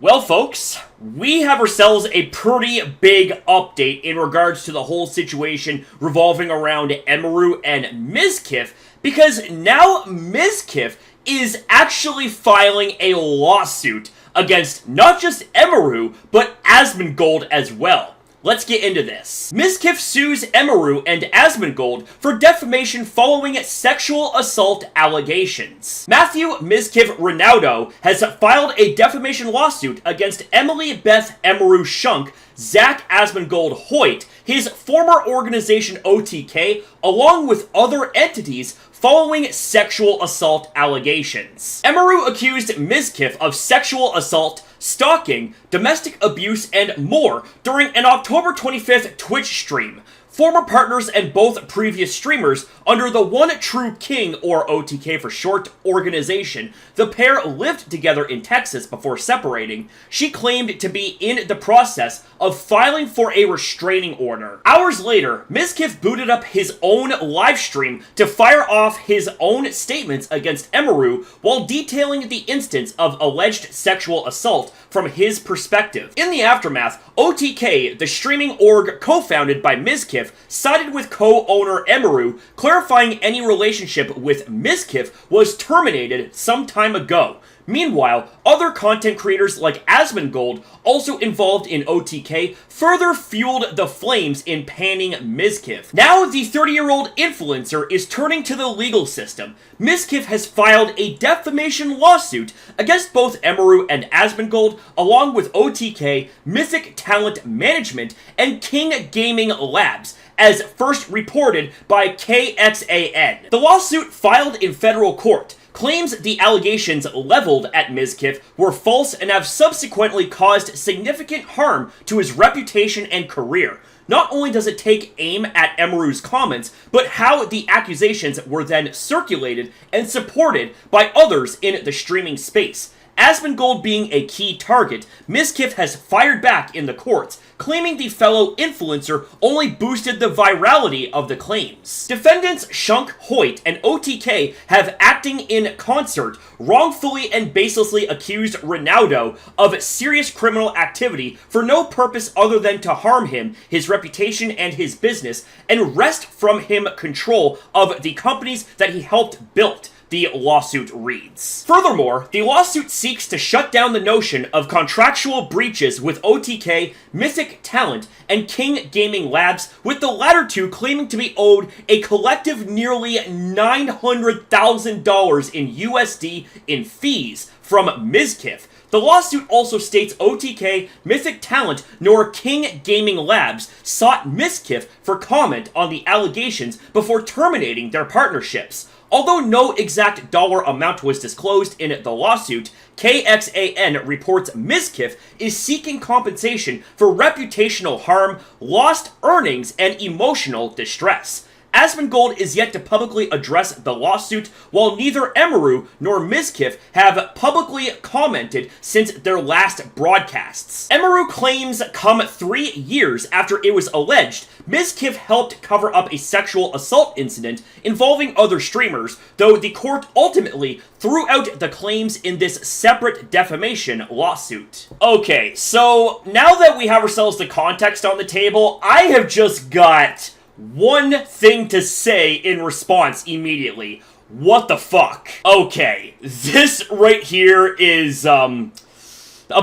Well, folks, we have ourselves a pretty big update in regards to the whole situation revolving around Emeru and Mizkif, because now Mizkif is actually filing a lawsuit against not just Emeru, but Asmongold as well. Let's get into this. Mizkif sues Emeru and Asmongold for defamation following sexual assault allegations. Matthew Mizkif Ronaldo has filed a defamation lawsuit against Emily Beth Emeru Shunk, Zach Asmongold Hoyt, his former organization OTK, along with other entities following sexual assault allegations. Emeru accused Mizkif of sexual assault, stalking, domestic abuse, and more during an October 25th Twitch stream. Former partners and both previous streamers under the One True King, or OTK for short, organization, the pair lived together in Texas before separating. She claimed to be in the process of filing for a restraining order. Hours later, Mizkif booted up his own livestream to fire off his own statements against Emeru while detailing the instance of alleged sexual assault from his perspective. In the aftermath, OTK, the streaming org co-founded by Mizkif, sided with co-owner Emeru, clarifying any relationship with Mizkif was terminated some time ago. Meanwhile, other content creators like Asmongold, also involved in OTK, further fueled the flames in panning Mizkif. Now the 30-year-old influencer is turning to the legal system. Mizkif has filed a defamation lawsuit against both Emeru and Asmongold, along with OTK, Mythic Talent Management, and King Gaming Labs, as first reported by KXAN. The lawsuit, filed in federal court, claims the allegations leveled at Mizkif were false and have subsequently caused significant harm to his reputation and career. Not only does it take aim at Emeru's comments, but how the accusations were then circulated and supported by others in the streaming space. Asmongold being a key target, Mizkif has fired back in the courts, claiming the fellow influencer only boosted the virality of the claims. Defendants Shunk, Hoyt, and OTK have, acting in concert, wrongfully and baselessly accused Ronaldo of serious criminal activity for no purpose other than to harm him, his reputation, and his business, and wrest from him control of the companies that he helped build, the lawsuit reads. Furthermore, the lawsuit seeks to shut down the notion of contractual breaches with OTK, Mythic Talent, and King Gaming Labs, with the latter two claiming to be owed a collective nearly $900,000 in USD in fees from Mizkif. The lawsuit also states OTK, Mythic Talent, nor King Gaming Labs sought Mizkif for comment on the allegations before terminating their partnerships. Although no exact dollar amount was disclosed in the lawsuit, KXAN reports Mizkif is seeking compensation for reputational harm, lost earnings, and emotional distress. Asmongold is yet to publicly address the lawsuit, while neither Emeru nor Mizkif have publicly commented since their last broadcasts. Emeru claims come 3 years after it was alleged Mizkif helped cover up a sexual assault incident involving other streamers, though the court ultimately threw out the claims in this separate defamation lawsuit. Okay, so now that we have ourselves the context on the table, I have just got one thing to say in response immediately. What the fuck? Okay, this right here is, a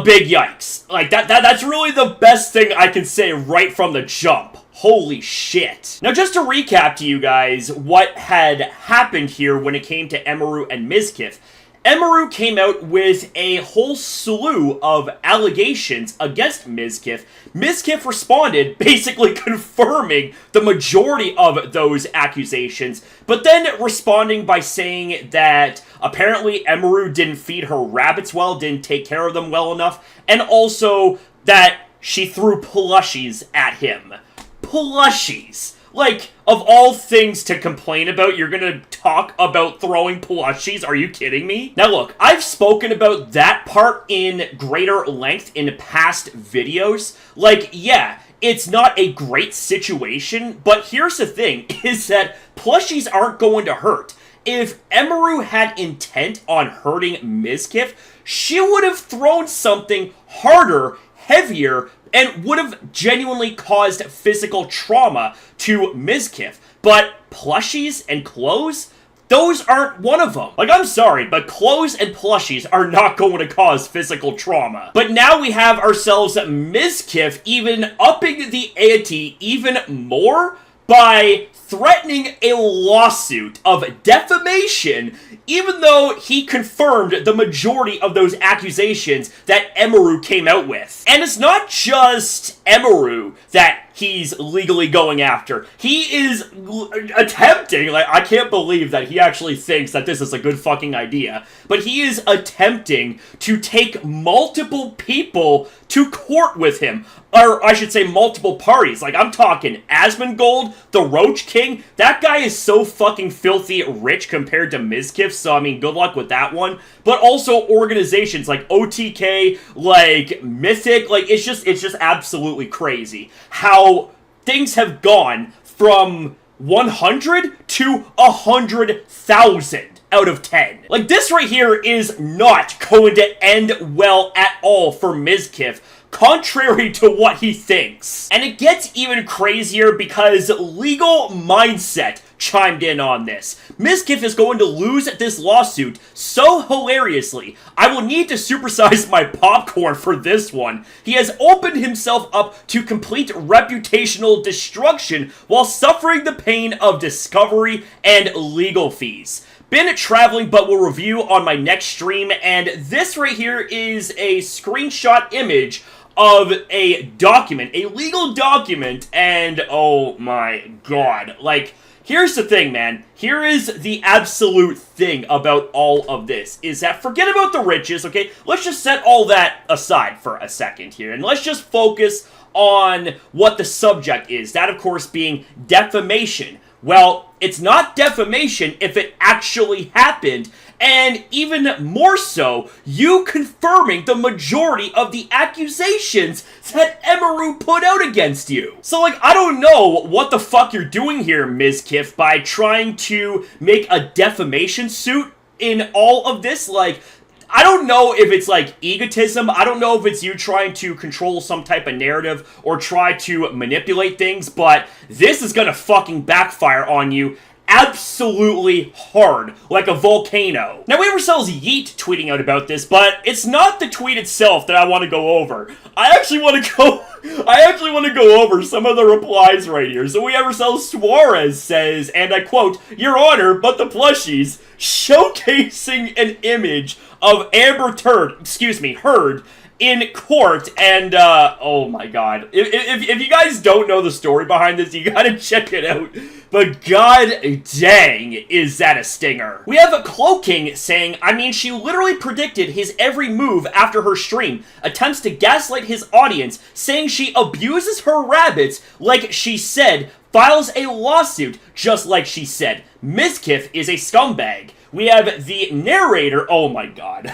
big yikes. Like, that's really the best thing I can say right from the jump. Holy shit. Now, just to recap to you guys what had happened here when it came to Emeru and Mizkif. Emeru came out with a whole slew of allegations against Mizkif. Mizkif responded, basically confirming the majority of those accusations, but then responding by saying that apparently Emeru didn't feed her rabbits well, didn't take care of them well enough, and also that she threw plushies at him. Plushies! Like, of all things to complain about, you're gonna talk about throwing plushies? Are you kidding me? Now look, I've spoken about that part in greater length in past videos. Like, yeah, it's not a great situation, but here's the thing, is that plushies aren't going to hurt. if Emaru had intent on hurting Mizkif, she would have thrown something harder, heavier, and would have genuinely caused physical trauma to Mizkif. But plushies and clothes? Those aren't one of them. Like, I'm sorry, but clothes and plushies are not going to cause physical trauma. But now we have ourselves Mizkif even upping the ante even more by threatening a lawsuit of defamation, even though he confirmed the majority of those accusations that Emaru came out with. And it's not just Emaru that he's legally going after. He is attempting, like, I can't believe that he actually thinks that this is a good fucking idea, but he is attempting to take multiple people to court with him. Or, I should say, multiple parties. Like, I'm talking Asmongold, the Roach King. That guy is so fucking filthy rich compared to Mizkif, so, I mean, good luck with that one. But also organizations like OTK, like Mythic, like, it's just absolutely crazy how things have gone from 100 to 100,000 out of 10. Like, this right here is not going to end well at all for Mizkif, contrary to what he thinks. And it gets even crazier because Legal Mindset chimed in on this. Mizkif is going to lose this lawsuit so hilariously. I will need to supersize my popcorn for this one. He has opened himself up to complete reputational destruction while suffering the pain of discovery and legal fees. Been traveling, but will review on my next stream, and this right here is a screenshot image of a document, a legal document, and oh my god, like, here's the thing, man. Here is the absolute thing about all of this, is that forget about the riches, okay? Let's just set all that aside for a second here, and let's just focus on what the subject is. That, of course, being defamation. Well, it's not defamation if it actually happened, and even more so, you confirming the majority of the accusations that Emaru put out against you. So, like, I don't know what the fuck you're doing here, Mizkif, by trying to make a defamation suit in all of this. Like, I don't know if it's, like, egotism. I don't know if it's you trying to control some type of narrative or try to manipulate things, but this is gonna fucking backfire on you absolutely hard, like a volcano. Now, we have ourselves Yeet tweeting out about this, but it's not the tweet itself that I want to go over. I actually want to go over some of the replies right here. So we have ourselves Suarez says, and I quote, "Your Honor, but the plushies," showcasing an image of Amber Heard in court, and, oh my god. If you guys don't know the story behind this, you gotta check it out. But god dang, is that a stinger. We have a Cloaking saying, "I mean, she literally predicted his every move after her stream, attempts to gaslight his audience, saying she abuses her rabbits like she said, files a lawsuit just like she said. Mizkif is a scumbag." We have the narrator, oh my god.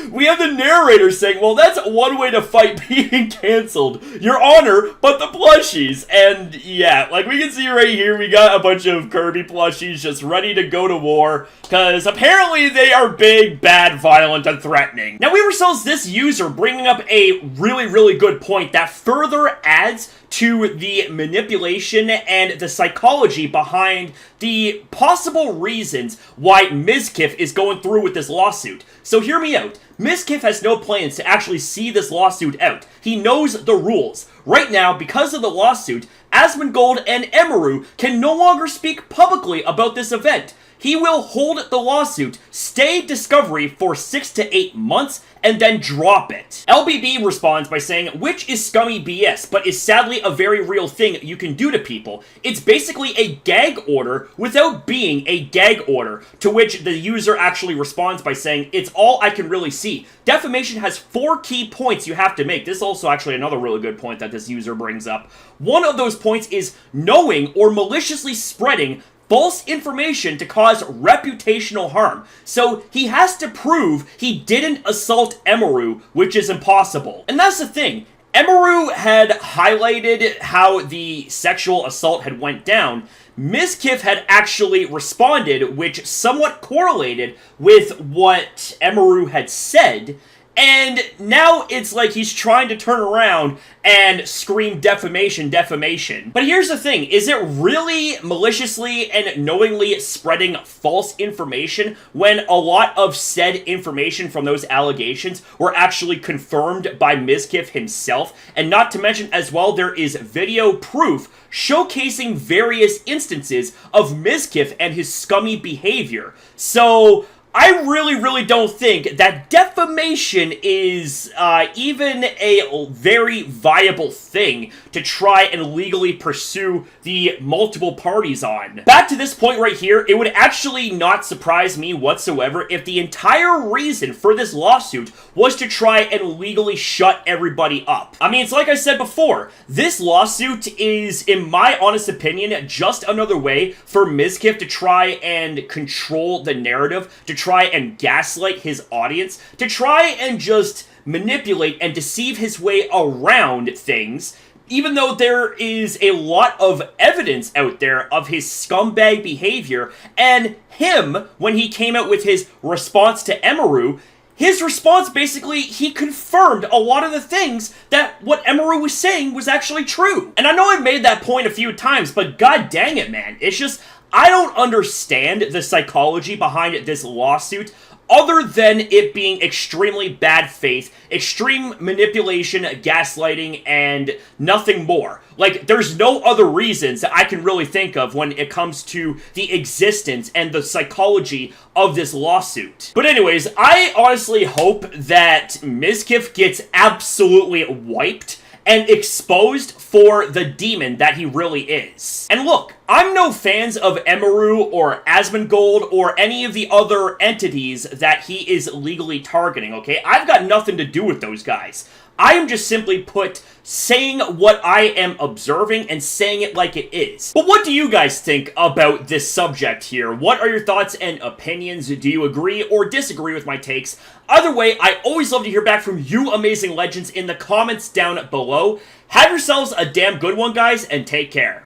We have the narrator saying, "Well, that's one way to fight being cancelled. Your Honor, but the plushies." And yeah, like we can see right here, we got a bunch of Kirby plushies just ready to go to war, because apparently they are big, bad, violent, and threatening. Now we have ourselves this user bringing up a really, really good point that further adds to the manipulation and the psychology behind the possible reasons why Mizkif is going through with this lawsuit. So hear me out. Mizkif has no plans to actually see this lawsuit out. He knows the rules. Right now, because of the lawsuit, Asmongold and Emaru can no longer speak publicly about this event. He will hold the lawsuit, stay discovery for 6 to 8 months, and then drop it. LBB responds by saying, "Which is scummy BS, but is sadly a very real thing you can do to people. It's basically a gag order without being a gag order," to which the user actually responds by saying, "It's all I can really see. Defamation has 4 key points you have to make." This is also actually another really good point that this user brings up. One of those points is knowing or maliciously spreading false information to cause reputational harm. So he has to prove he didn't assault Emaru, which is impossible. And that's the thing. Emaru had highlighted how the sexual assault had went down, Mizkif had actually responded, which somewhat correlated with what Emaru had said. And now it's like he's trying to turn around and scream defamation, defamation. But here's the thing, is it really maliciously and knowingly spreading false information when a lot of said information from those allegations were actually confirmed by Mizkif himself? And not to mention as well, there is video proof showcasing various instances of Mizkif and his scummy behavior. So I really don't think that defamation is even a very viable thing to try and legally pursue the multiple parties on. Back to this point right here, it would actually not surprise me whatsoever if the entire reason for this lawsuit was to try and legally shut everybody up. I mean, it's like I said before, this lawsuit is, in my honest opinion, just another way for Mizkif to try and control the narrative, to try and gaslight his audience, to try and just manipulate and deceive his way around things, even though there is a lot of evidence out there of his scumbag behavior. And him, when he came out with his response to Emaru, his response basically, he confirmed a lot of the things that what Emaru was saying was actually true. And I know I've made that point a few times, but god dang it, man. It's just, I don't understand the psychology behind this lawsuit, other than it being extremely bad faith, extreme manipulation, gaslighting, and nothing more. Like, there's no other reasons that I can really think of when it comes to the existence and the psychology of this lawsuit. But anyways, I honestly hope that Mizkif gets absolutely wiped and exposed for the demon that he really is. And look, I'm no fans of Emaru or Asmongold or any of the other entities that he is legally targeting, okay? I've got nothing to do with those guys. I am just simply saying what I am observing and saying it like it is. But what do you guys think about this subject here? What are your thoughts and opinions? Do you agree or disagree with my takes? Either way, I always love to hear back from you amazing legends in the comments down below. Have yourselves a damn good one, guys, and take care.